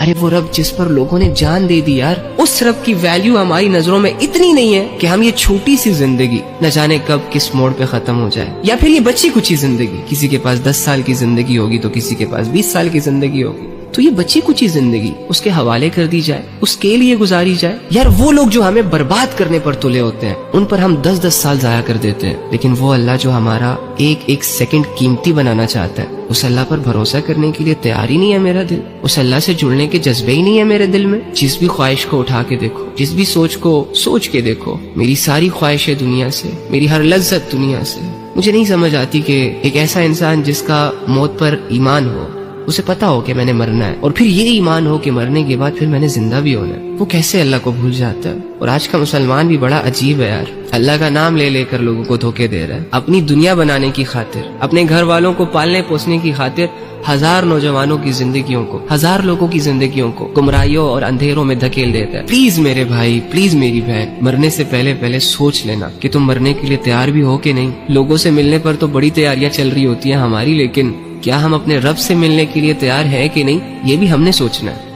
ارے وہ رب جس پر لوگوں نے جان دے دی یار، اس رب کی ویلیو ہماری نظروں میں اتنی نہیں ہے کہ ہم یہ چھوٹی سی زندگی نہ جانے کب کس موڑ پہ ختم ہو جائے، یا پھر یہ بچی کچی زندگی، کسی کے پاس 10 سال کی زندگی ہوگی تو کسی کے پاس 20 سال کی زندگی ہوگی، تو یہ بچی کچی زندگی اس کے حوالے کر دی جائے، اس کے لیے گزاری جائے۔ یار وہ لوگ جو ہمیں برباد کرنے پر تلے ہوتے ہیں ان پر ہم 10 سال ضائع کر دیتے ہیں، لیکن وہ اللہ جو ہمارا ایک سیکنڈ قیمتی بنانا چاہتا ہے، اس اللہ پر بھروسہ کرنے کے لیے تیار ہی نہیں ہے میرا دل، اس اللہ سے جڑنے کے جذبے ہی نہیں ہے میرے دل میں۔ جس بھی خواہش کو اٹھا کے دیکھو، جس بھی سوچ کو سوچ کے دیکھو، میری ساری خواہشیں دنیا سے، میری ہر لذت دنیا سے، مجھے نہیں سمجھ آتی کہ ایک ایسا انسان جس کا موت پر ایمان ہو، اسے پتا ہو کہ میں نے مرنا ہے، اور پھر یہ ایمان ہو کہ مرنے کے بعد پھر میں نے زندہ بھی ہونا ہے، وہ کیسے اللہ کو بھول جاتا ہے۔ اور آج کا مسلمان بھی بڑا عجیب ہے یار، اللہ کا نام لے لے کر لوگوں کو دھوکے دے رہا ہے، اپنی دنیا بنانے کی خاطر، اپنے گھر والوں کو پالنے پوسنے کی خاطر ہزار نوجوانوں کی زندگیوں کو، ہزار لوگوں کی زندگیوں کو گمراہیوں اور اندھیروں میں دھکیل دیتا ہے۔ پلیز میرے بھائی، پلیز میری بہن، مرنے سے پہلے سوچ لینا کہ تم مرنے کے لیے تیار بھی ہو کہ نہیں۔ لوگوں سے ملنے پر تو بڑی تیاریاں چل رہی ہوتی ہیں ہماری، لیکن کیا ہم اپنے رب سے ملنے کے لیے تیار ہیں کہ نہیں، یہ بھی ہم نے سوچنا ہے۔